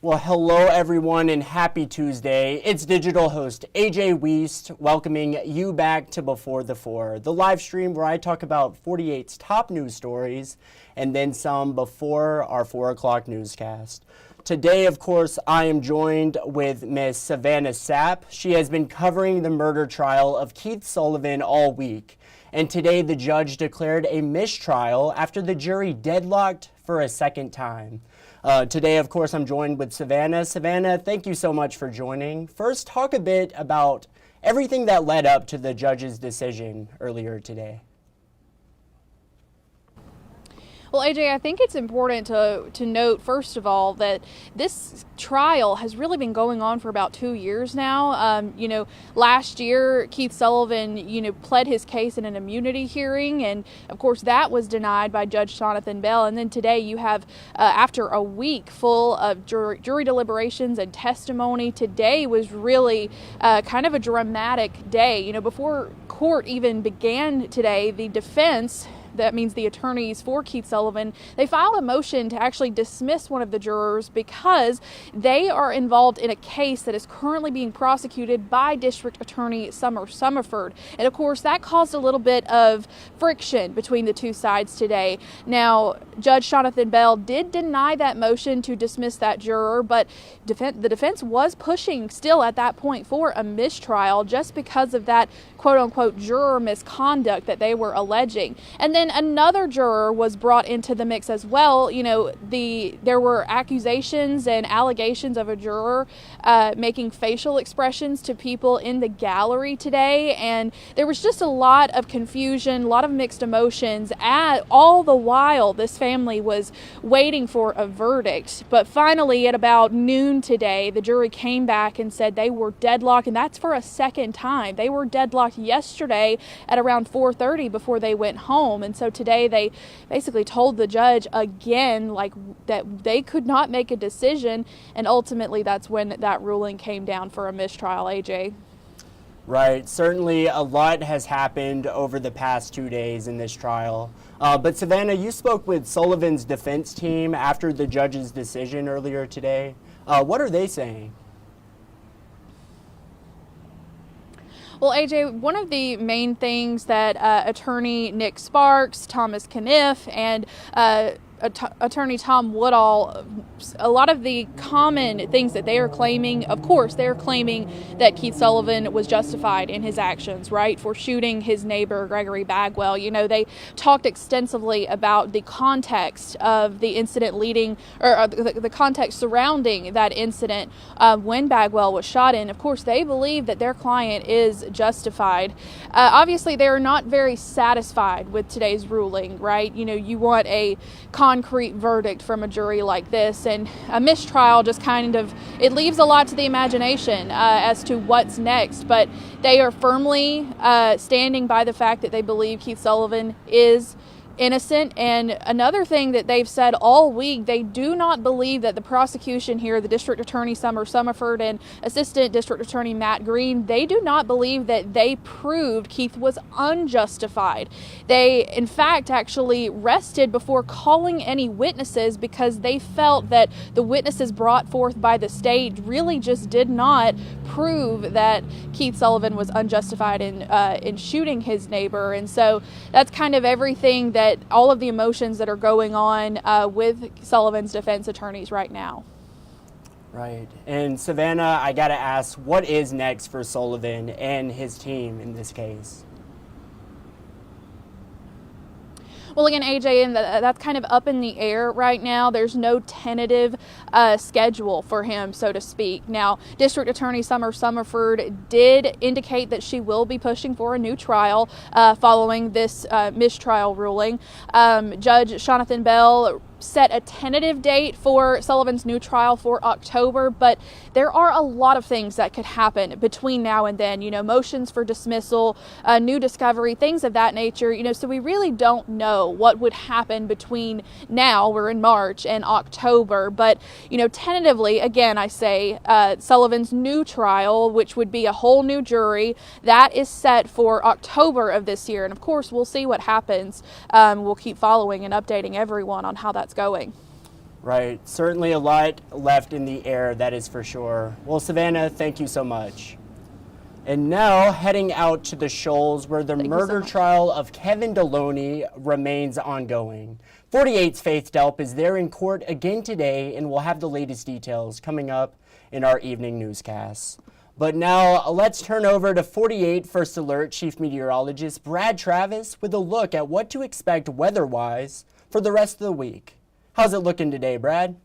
Well, hello everyone and happy Tuesday. It's digital host AJ Wuest welcoming you back to Before the Four, the live stream where I talk about 48's top news stories and then some before our 4 o'clock newscast. Today, of course, I am joined with Miss Savannah Sapp. She has been covering the murder trial of Keith Sullivan all week. And today the judge declared a mistrial after the jury deadlocked for a second time. Today, of course, I'm joined with Savannah. Savannah, thank you so much for joining. First, talk a bit about everything that led up to the judge's decision earlier today. Well, AJ, I think it's important to note, first of all, that this trial has really been going on for about 2 years now. Last year, Keith Sullivan, pled his case in an immunity hearing, and of course that was denied by Judge Jonathan Bell. And then today you have, after a week full of jury deliberations and testimony, today was really kind of a dramatic day. Before court even began today, the defense, that means the attorneys for Keith Sullivan, they filed a motion to actually dismiss one of the jurors because they are involved in a case that is currently being prosecuted by District Attorney Summer Summerford. And of course, that caused a little bit of friction between the two sides today. Now, Judge Jonathan Bell did deny that motion to dismiss that juror, but the defense was pushing still at that point for a mistrial just because of that quote-unquote juror misconduct that they were alleging. And then another juror was brought into the mix as well. There were accusations and allegations of a juror making facial expressions to people in the gallery today, and there was just a lot of confusion, a lot of mixed emotions. All the while, this family was waiting for a verdict. But finally, at about noon today, the jury came back and said they were deadlocked, and that's for a second time. They were deadlocked yesterday at around 4:30 before they went home. And so today they basically told the judge again that they could not make a decision, and ultimately that's when that ruling came down for a mistrial, AJ. Right. Certainly a lot has happened over the past 2 days in this trial. But Savannah, you spoke with Sullivan's defense team after the judge's decision earlier today. What are they saying? Well, AJ, one of the main things that attorney Nick Sparks, Thomas Kniff, and attorney Tom Woodall, a lot of the common things that they are claiming, of course, they're claiming that Keith Sullivan was justified in his actions, right, for shooting his neighbor, Gregory Bagwell. They talked extensively about the context of the incident the context surrounding that incident when Bagwell was shot in. Of course, they believe that their client is justified. Obviously, they are not very satisfied with today's ruling, right? You want a concrete verdict from a jury like this, and a mistrial just it leaves a lot to the imagination as to what's next. But they are firmly standing by the fact that they believe Keith Sullivan is innocent. And another thing that they've said all week, they do not believe that the prosecution here, the District Attorney Summer Summerford and Assistant District Attorney Matt Green, they do not believe that they proved Keith was unjustified. They, in fact, actually rested before calling any witnesses because they felt that the witnesses brought forth by the state really just did not prove that Keith Sullivan was unjustified in shooting his neighbor. And so that's kind of everything that all of the emotions that are going on with Sullivan's defense attorneys right now. Right. And Savannah, I got to ask, what is next for Sullivan and his team in this case? Well, again, AJ, and that's kind of up in the air right now. There's no tentative schedule for him, so to speak. Now, District Attorney Summer Summerford did indicate that she will be pushing for a new trial following this mistrial ruling. Judge Jonathan Bell set a tentative date for Sullivan's new trial for October, but there are a lot of things that could happen between now and then, motions for dismissal, new discovery, things of that nature, so we really don't know what would happen between now, we're in March, and October. But, tentatively, again, I say Sullivan's new trial, which would be a whole new jury, that is set for October of this year. And of course, we'll see what happens. We'll keep following and updating everyone on how that's going. Right. Certainly a lot left in the air, that is for sure. Well, Savannah, thank you so much. And now heading out to the Shoals, where the murder trial of Kevin Deloney remains ongoing. 48's Faith Delp is there in court again today, and we'll have the latest details coming up in our evening newscasts. But now let's turn over to 48 First Alert Chief Meteorologist Brad Travis with a look at what to expect weather-wise for the rest of the week. How's it looking today, Brad?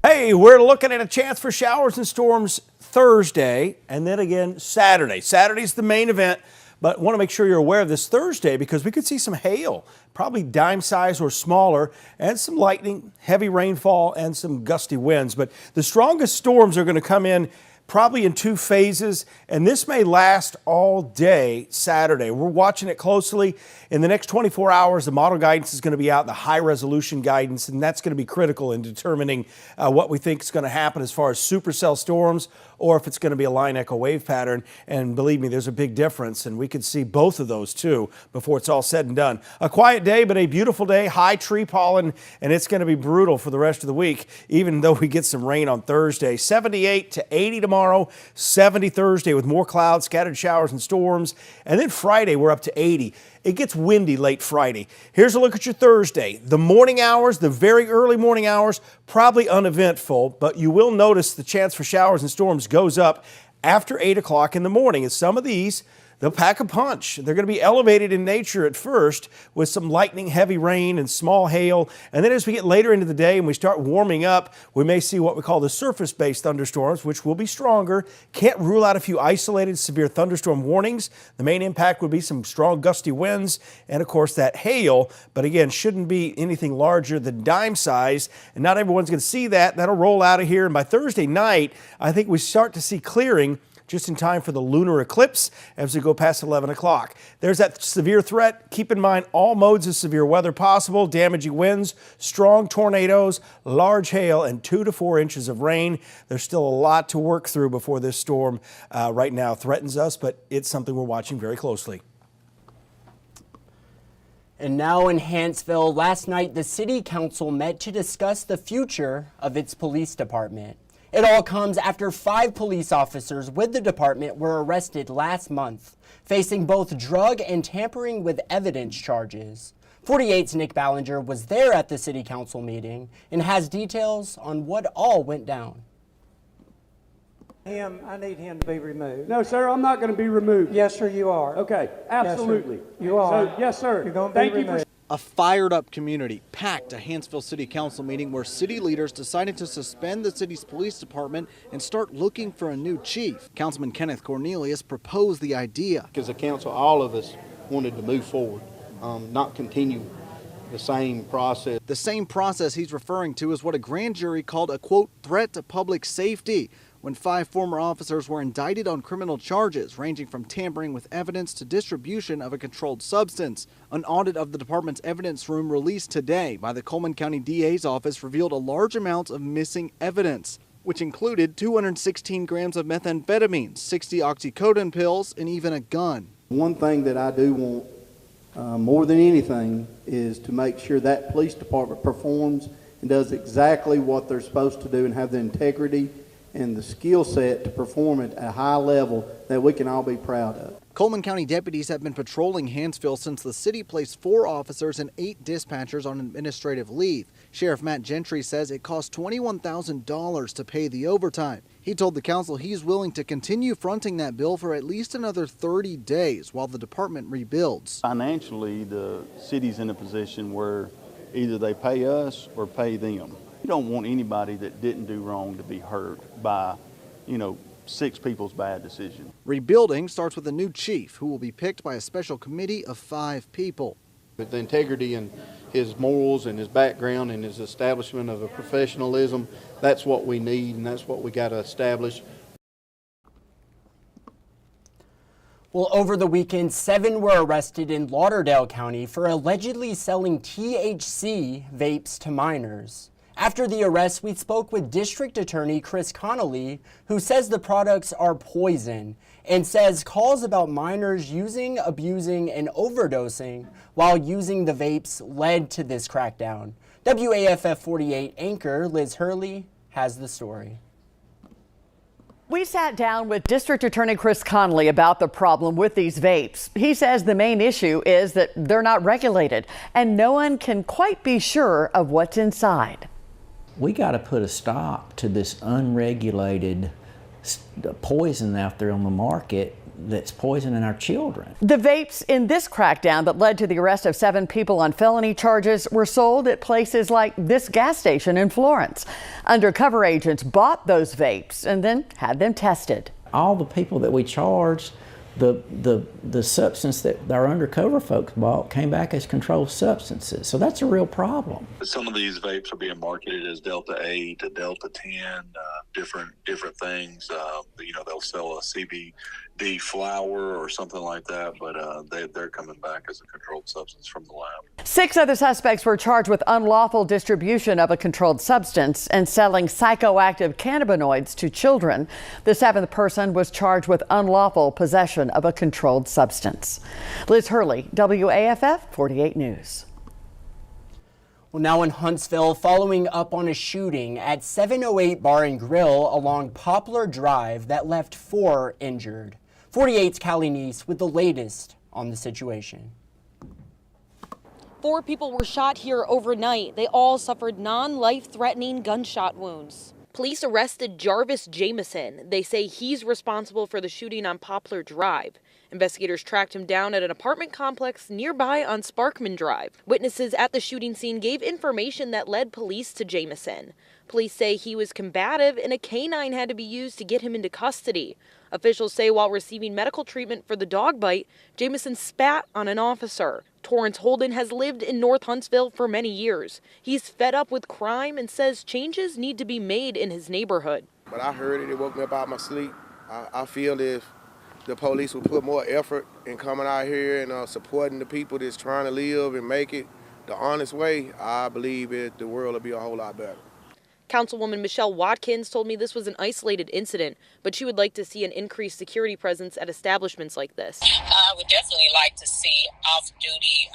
Hey, we're looking at a chance for showers and storms Thursday and then again Saturday. Saturday's the main event, but want to make sure you're aware of this Thursday because we could see some hail, probably dime size or smaller, and some lightning, heavy rainfall, and some gusty winds. But the strongest storms are going to come in probably in two phases, and this may last all day Saturday. We're watching it closely. In the next 24 hours, the model guidance is going to be out, the high-resolution guidance, and that's going to be critical in determining what we think is going to happen as far as supercell storms or if it's going to be a line echo wave pattern. And believe me, there's a big difference, and we could see both of those, too, before it's all said and done. A quiet day, but a beautiful day, high tree pollen, and it's going to be brutal for the rest of the week, even though we get some rain on Thursday. 78 to 80 tomorrow, 70 Thursday with more clouds, scattered showers and storms, and then Friday we're up to 80. It gets windy late Friday. Here's a look at your Thursday. The morning hours, the very early morning hours, probably uneventful, but you will notice the chance for showers and storms goes up after 8 o'clock in the morning. And some of these, they'll pack a punch. They're going to be elevated in nature at first with some lightning, heavy rain, and small hail. And then as we get later into the day and we start warming up, we may see what we call the surface-based thunderstorms, which will be stronger. Can't rule out a few isolated severe thunderstorm warnings. The main impact would be some strong gusty winds and, of course, that hail. But again, shouldn't be anything larger than dime size. And not everyone's going to see that. That'll roll out of here. And by Thursday night, I think we start to see clearing just in time for the lunar eclipse as we go past 11 o'clock. There's that severe threat. Keep in mind all modes of severe weather possible, damaging winds, strong tornadoes, large hail, and 2 to 4 inches of rain. There's still a lot to work through before this storm right now threatens us, but it's something we're watching very closely. And now in Hanceville, last night the City Council met to discuss the future of its police department. It all comes after 5 police officers with the department were arrested last month, facing both drug and tampering with evidence charges. 48's Nick Ballinger was there at the City Council meeting and has details on what all went down. I need him to be removed. No, sir, I'm not going to be removed. Yes, sir, you are. Okay, absolutely. Yes, sir. You are. So, yes, sir. You're going to Thank be you removed. A fired-up community packed a Hanceville City Council meeting where city leaders decided to suspend the city's police department and start looking for a new chief. Councilman Kenneth Cornelius proposed the idea. As a council, all of us wanted to move forward, not continue the same process. The same process he's referring to is what a grand jury called a, quote, threat to public safety, when 5 former officers were indicted on criminal charges ranging from tampering with evidence to distribution of a controlled substance. An audit of the department's evidence room released today by the Coleman County DA's office revealed a large amount of missing evidence, which included 216 grams of methamphetamine, 60 oxycodone pills, and even a gun. One thing that I do want more than anything is to make sure that police department performs and does exactly what they're supposed to do and have the integrity and the skill set to perform at a high level that we can all be proud of. Coleman County deputies have been patrolling Hanceville since the city placed 4 officers and 8 dispatchers on administrative leave. Sheriff Matt Gentry says it cost $21,000 to pay the overtime. He told the council he's willing to continue fronting that bill for at least another 30 days while the department rebuilds. Financially, the city's in a position where either they pay us or pay them. You don't want anybody that didn't do wrong to be hurt by, 6 people's bad decisions. Rebuilding starts with a new chief who will be picked by a special committee of 5 people. With the integrity and his morals and his background and his establishment of a professionalism, that's what we need and that's what we got to establish. Well, over the weekend, 7 were arrested in Lauderdale County for allegedly selling THC vapes to minors. After the arrest, we spoke with District Attorney Chris Connolly, who says the products are poison and says calls about minors using, abusing, and overdosing while using the vapes led to this crackdown. WAFF 48 anchor Liz Hurley has the story. We sat down with District Attorney Chris Connolly about the problem with these vapes. He says the main issue is that they're not regulated and no one can quite be sure of what's inside. We got to put a stop to this unregulated poison out there on the market that's poisoning our children. The vapes in this crackdown that led to the arrest of 7 people on felony charges were sold at places like this gas station in Florence. Undercover agents bought those vapes and then had them tested. All the people that we charged, the substance that our undercover folks bought came back as controlled substances. So that's a real problem. Some of these vapes are being marketed as Delta 8 to Delta 10, different things. They'll sell a CBD flower or something like that, but they're coming back as a controlled substance from the lab. 6 other suspects were charged with unlawful distribution of a controlled substance and selling psychoactive cannabinoids to children. The 7th person was charged with unlawful possession of a controlled substance. Liz Hurley, WAFF 48 News. Well, now in Huntsville, following up on a shooting at 708 Bar and Grill along Poplar Drive that left 4 injured. 48's Callie Neese with the latest on the situation. 4 people were shot here overnight. They all suffered non-life-threatening gunshot wounds. Police arrested Jarvis Jamison. They say he's responsible for the shooting on Poplar Drive. Investigators tracked him down at an apartment complex nearby on Sparkman Drive. Witnesses at the shooting scene gave information that led police to Jamison. Police say he was combative and a canine had to be used to get him into custody. Officials say while receiving medical treatment for the dog bite, Jamison spat on an officer. Torrance Holden has lived in North Huntsville for many years. He's fed up with crime and says changes need to be made in his neighborhood. But I heard it woke me up out of my sleep. I feel if the police would put more effort in coming out here and supporting the people that's trying to live and make it the honest way, I believe the world will be a whole lot better. Councilwoman Michelle Watkins told me this was an isolated incident, but she would like to see an increased security presence at establishments like this. I would definitely like to see off-duty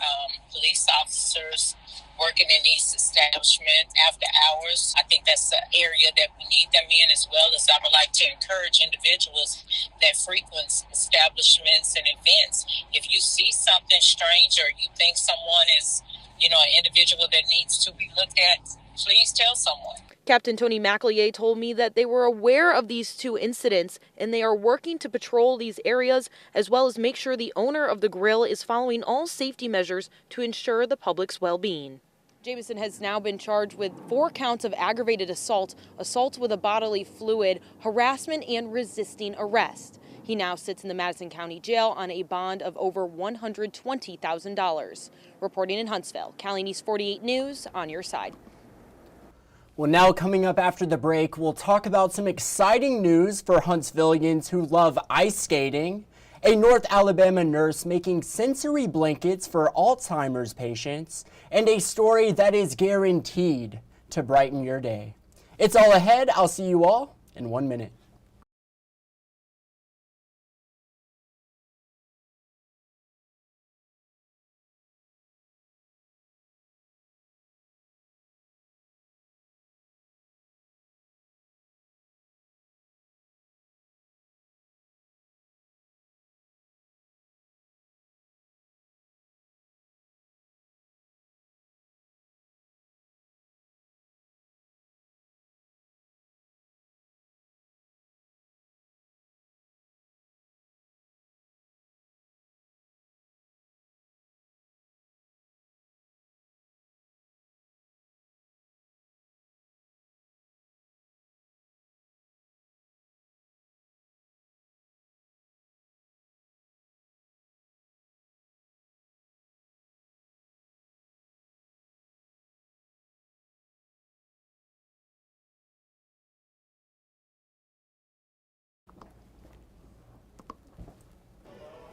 police officers working in these establishments after hours. I think that's the area that we need them in, as well as I would like to encourage individuals that frequent establishments and events. If you see something strange or you think someone is, an individual that needs to be looked at, please tell someone. Captain Tony McAleer told me that they were aware of these 2 incidents and they are working to patrol these areas as well as make sure the owner of the grill is following all safety measures to ensure the public's well-being. Jamison has now been charged with 4 counts of aggravated assault, assault with a bodily fluid, harassment, and resisting arrest. He now sits in the Madison County Jail on a bond of over $120,000. Reporting in Huntsville, Callie Neese, 48 News, on your side. Well, now coming up after the break, we'll talk about some exciting news for Huntsvillians who love ice skating, a North Alabama nurse making sensory blankets for Alzheimer's patients, and a story that is guaranteed to brighten your day. It's all ahead. I'll see you all in 1 minute.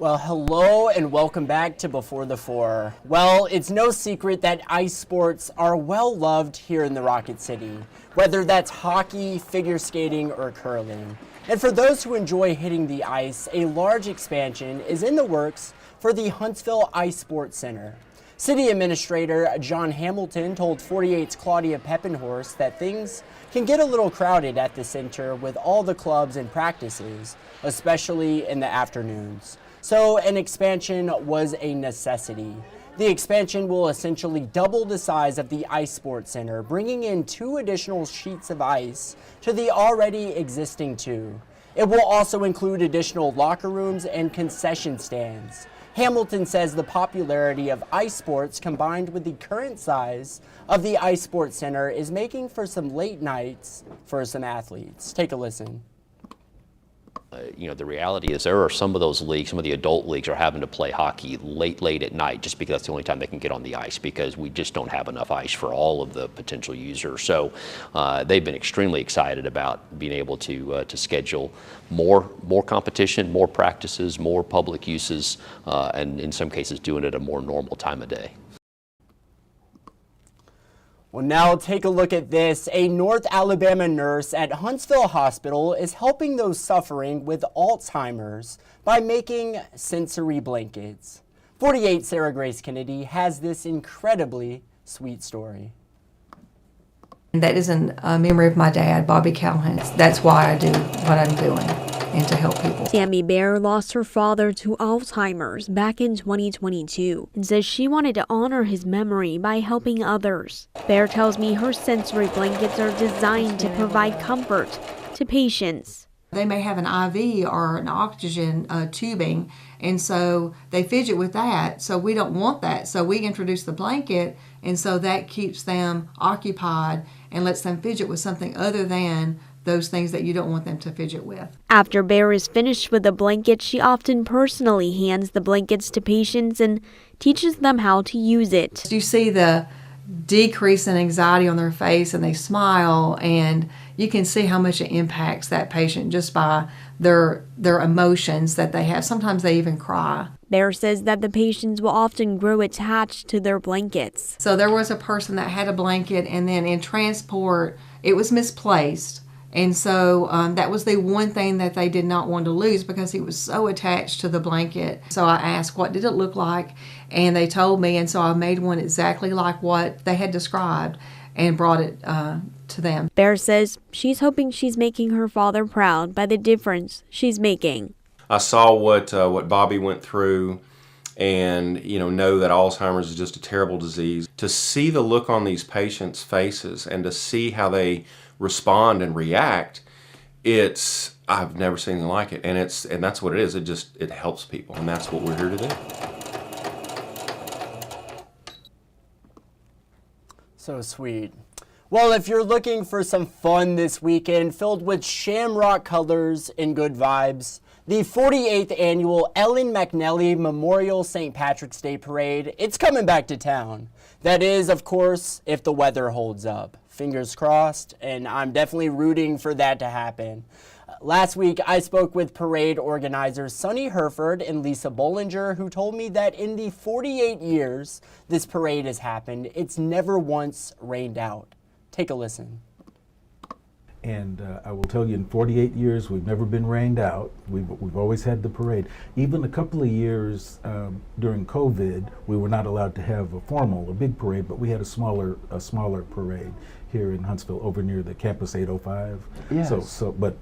Well, hello and welcome back to Before the Four. Well, it's no secret that ice sports are well loved here in the Rocket City, whether that's hockey, figure skating, or curling. And for those who enjoy hitting the ice, a large expansion is in the works for the Huntsville Ice Sports Center. City Administrator John Hamilton told 48's Claudia Peppenhorst that things can get a little crowded at the center with all the clubs and practices, especially in the afternoons. So an expansion was a necessity. The expansion will essentially double the size of the Ice Sports Center, bringing in 2 additional sheets of ice to the already existing 2. It will also include additional locker rooms and concession stands. Hamilton says the popularity of ice sports combined with the current size of the Ice Sports Center is making for some late nights for some athletes. Take a listen. The reality is there are some of those leagues, some of the adult leagues are having to play hockey late at night just because that's the only time they can get on the ice because we just don't have enough ice for all of the potential users. So they've been extremely excited about being able to schedule more competition, more practices, more public uses, and in some cases doing it at a more normal time of day. Well, now take a look at this. A North Alabama nurse at Huntsville Hospital is helping those suffering with Alzheimer's by making sensory blankets. 48 Sarah Grace Kennedy has this incredibly sweet story. That is in memory of my dad, Bobby Callahan. That's why I do what I'm doing, and to help people. Tammy Bear lost her father to Alzheimer's back in 2022 and says she wanted to honor his memory by helping others. Bear tells me her sensory blankets are designed to provide comfort to patients. They may have an IV or an oxygen tubing, and so they fidget with that, so we don't want that. So we introduce the blanket, and so that keeps them occupied and lets them fidget with something other than those things that you don't want them to fidget with. After Bear is finished with the blanket, she often personally hands the blankets to patients and teaches them how to use it. You see the decrease in anxiety on their face and they smile, and you can see how much it impacts that patient just by their emotions that they have. Sometimes they even cry. Bear says that the patients will often grow attached to their blankets. So there was a person that had a blanket, and then in transport it was misplaced. And so that was the one thing that they did not want to lose because he was so attached to the blanket. So I asked, what did it look like? And they told me, and so I made one exactly like what they had described and brought it to them. Bear says she's hoping she's making her father proud by the difference she's making. I saw what Bobby went through, and know that Alzheimer's is just a terrible disease. To see the look on these patients' faces and to see how they respond and react, I've never seen anything like it, and that's what it is. It helps people, and that's what we're here to do. So sweet. Well, if you're looking for some fun this weekend filled with shamrock colors and good vibes, the 48th annual Ellen McNally Memorial St. Patrick's Day Parade, it's coming back to town. That is, of course, if the weather holds up. Fingers crossed, and I'm definitely rooting for that to happen. Last week, I spoke with parade organizers Sonny Herford and Lisa Bollinger, who told me that in the 48 years this parade has happened, it's never once rained out. Take a listen. And I will tell you, in 48 years, we've never been rained out. We've always had the parade. Even a couple of years during COVID, we were not allowed to have a big parade, but we had a smaller parade here in Huntsville, over near the Campus 805. Yes. But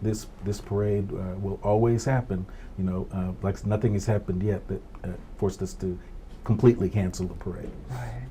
this parade will always happen. Like nothing has happened yet that forced us to completely cancel the parade. Right.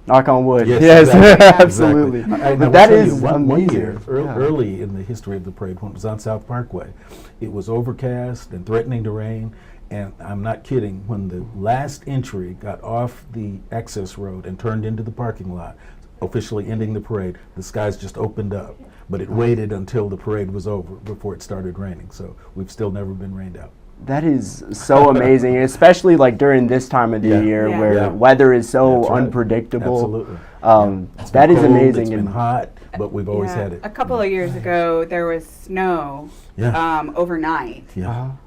Knock on wood. Yes, Exactly. Absolutely. Exactly. But that is one year, amazing. early in the history of the parade, when it was on South Parkway, it was overcast and threatening to rain, and I'm not kidding, when the last entry got off the access road and turned into the parking lot, officially ending the parade, the skies just opened up. But it waited until the parade was over before it started raining, so we've still never been rained out. That is so amazing, especially like during this time of the year where weather is so unpredictable. Absolutely. That is cold, amazing. It's been hot. but we've always had it. A couple of years ago, there was snow overnight.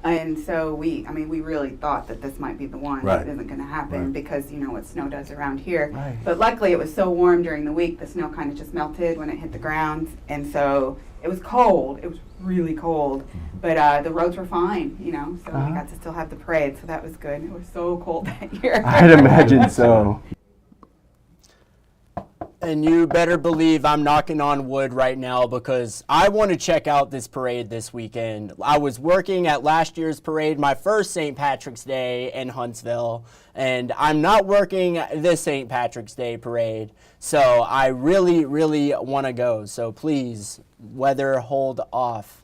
And so we really thought that this might be the one that isn't going to happen because you know what snow does around here. But luckily it was so warm during the week, the snow kind of just melted when it hit the ground. And so it was cold. It was really cold. But the roads were fine, you know, so we got to still have the parade. So that was good. It was so cold that year. I'd imagine so. And you better believe I'm knocking on wood right now because I want to check out this parade this weekend. I was working at last year's parade, my first St. Patrick's Day in Huntsville, and I'm not working this St. Patrick's Day parade. So I really, really want to go. So please, weather hold off.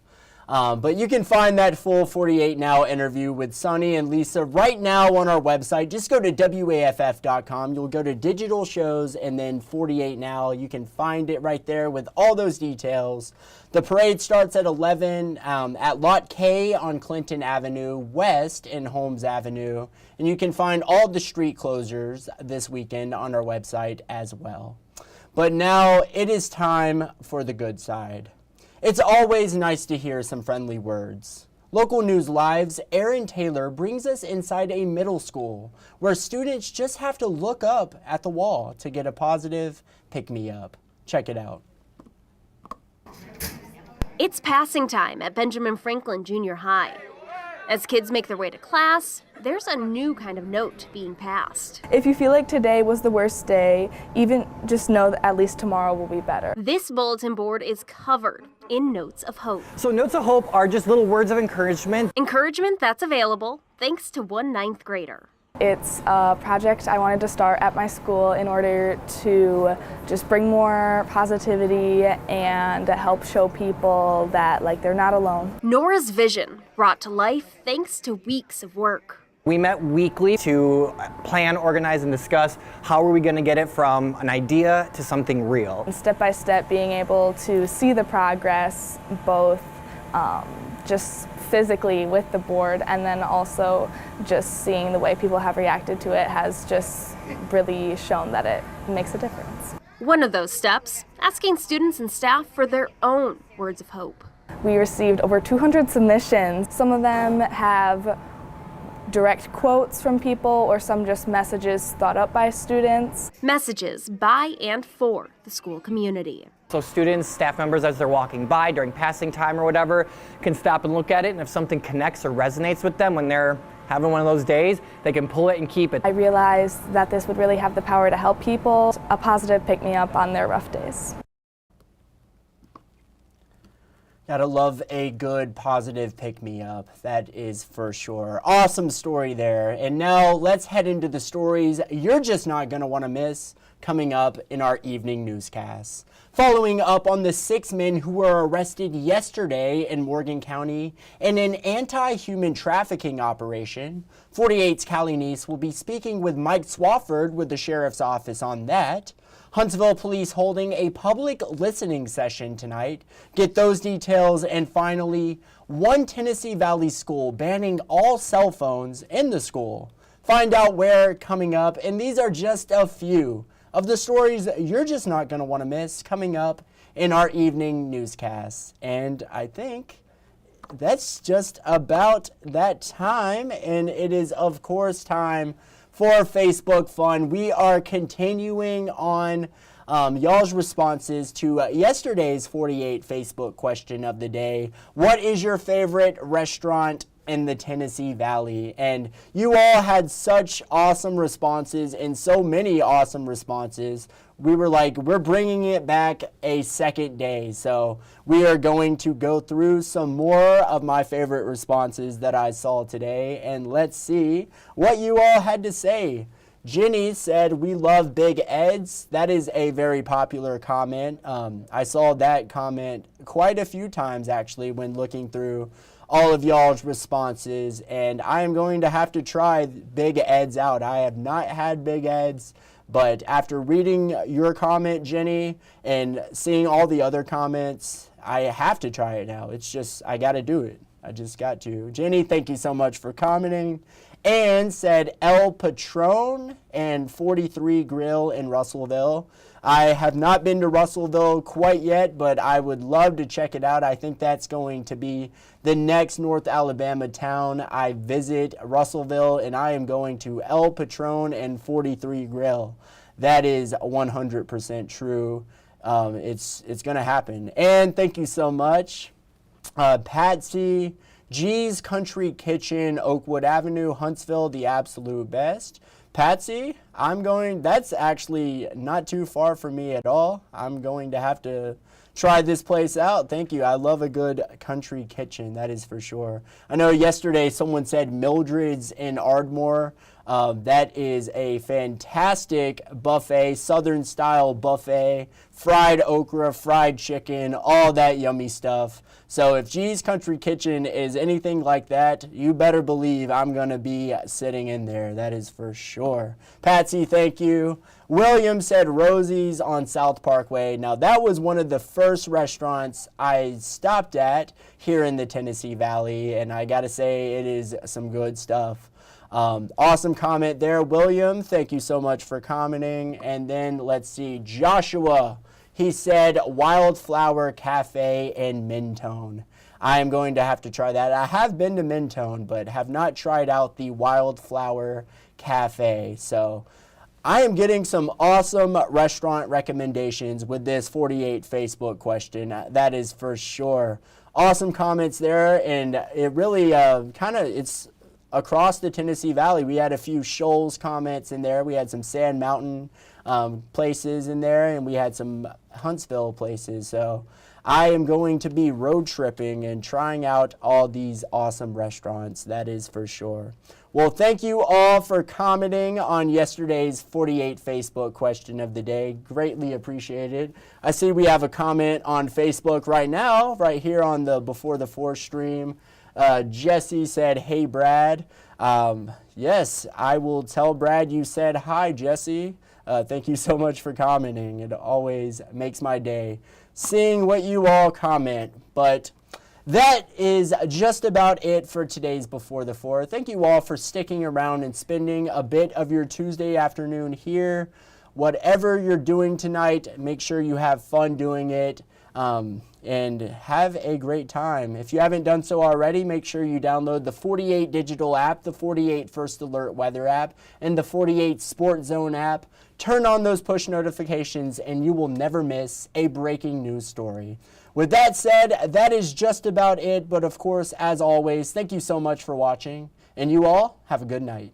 But you can find that full 48 Now interview with Sonny and Lisa right now on our website. Just go to WAFF.com. You'll go to digital shows and then 48 Now. You can find it right there with all those details. The parade starts at 11 at Lot K on Clinton Avenue, West in Holmes Avenue. And you can find all the street closures this weekend on our website as well. But now it is time for the good side. It's always nice to hear some friendly words. Local News Live's Aaron Taylor brings us inside a middle school where students just have to look up at the wall to get a positive pick-me-up. Check it out. It's passing time at Benjamin Franklin Junior High. As kids make their way to class, there's a new kind of note being passed. If you feel like today was the worst day, even just know that at least tomorrow will be better. This bulletin board is covered in notes of hope. So notes of hope are just little words of encouragement. Encouragement that's available thanks to one 9th grader. It's a project I wanted to start at my school in order to just bring more positivity and help show people that they're not alone. Nora's vision brought to life thanks to weeks of work. We met weekly to plan, organize, and discuss how are we going to get it from an idea to something real. And step by step, being able to see the progress, both just physically with the board and then also just seeing the way people have reacted to it has just really shown that it makes a difference. One of those steps, asking students and staff for their own words of hope. We received over 200 submissions. Some of them have direct quotes from people or some just messages thought up by students. Messages by and for the school community. So students, staff members, as they're walking by during passing time or whatever, can stop and look at it, and if something connects or resonates with them when they're having one of those days, they can pull it and keep it. I realized that this would really have the power to help people, a positive pick-me-up on their rough days. Gotta love a good positive pick-me-up, that is for sure. Awesome story there. And now let's head into the stories you're just not gonna wanna miss coming up in our evening newscast. Following up on the 6 men who were arrested yesterday in Morgan County in an anti-human trafficking operation, 48's Callie Neese will be speaking with Mike Swafford with the Sheriff's Office on that. Huntsville Police holding a public listening session tonight. Get those details. And finally, one Tennessee Valley school banning all cell phones in the school. Find out where coming up, and these are just a few of the stories you're just not going to want to miss coming up in our evening newscast. And I think that's just about that time, and it is, of course, time for Facebook Fun. We are continuing on y'all's responses to yesterday's 48 Facebook question of the day. What is your favorite restaurant in the Tennessee Valley? And you all had such awesome responses and so many awesome responses. We were like, we're bringing it back a second day. So we are going to go through some more of my favorite responses that I saw today. And let's see what you all had to say. Jenny said, we love Big Ed's. That is a very popular comment. I saw that comment quite a few times actually when looking through all of y'all's responses, and I am going to have to try Big Ed's out. I have not had Big Ed's, but after reading your comment, Jenny, and seeing all the other comments, I have to try it now. It's just, I got to do it. I just got to. Jenny, thank you so much for commenting. Ann said El Patron and 43 Grill in Russellville. I have not been to Russellville quite yet, but I would love to check it out. I think that's going to be the next North Alabama town I visit, Russellville, and I am going to El Patron and 43 Grill. That is 100% true. It's going to happen. And thank you so much. Patsy, G's Country Kitchen, Oakwood Avenue, Huntsville, the absolute best. Patsy, that's actually not too far from me at all. I'm going to have to try this place out. Thank you. I love a good country kitchen, that is for sure. I know yesterday someone said Mildred's in Ardmore. That is a fantastic buffet, Southern style buffet, fried okra, fried chicken, all that yummy stuff. So if G's Country Kitchen is anything like that, you better believe I'm going to be sitting in there. That is for sure. Patsy, thank you. William said Rosie's on South Parkway. Now, that was one of the first restaurants I stopped at here in the Tennessee Valley, and I got to say it is some good stuff. Awesome comment there, William. Thank you so much for commenting. And then let's see, Joshua. He said Wildflower Cafe in Mentone. I am going to have to try that. I have been to Mentone, but have not tried out the Wildflower Cafe. So I am getting some awesome restaurant recommendations with this 48 Facebook question. That is for sure. Awesome comments there, and it really it's across the Tennessee Valley. We had a few Shoals comments in there. We had some Sand Mountain places in there, and we had some Huntsville places. So I am going to be road tripping and trying out all these awesome restaurants. That is for sure. Well, thank you all for commenting on yesterday's 48 Facebook question of the day. Greatly appreciated. I see we have a comment on Facebook right now, right here on the Before the Four stream. Jesse said, hey, Brad. Yes, I will tell Brad you said hi, Jesse. Thank you so much for commenting. It always makes my day seeing what you all comment. But that is just about it for today's Before the Four. Thank you all for sticking around and spending a bit of your Tuesday afternoon here. Whatever you're doing tonight, make sure you have fun doing it. And have a great time. If you haven't done so already, make sure you download the 48 digital app, the 48 First Alert Weather app, and the 48 Sport Zone app. Turn on those push notifications and you will never miss a breaking news story. With that said, that is just about it. But of course, as always, thank you so much for watching, and you all have a good night.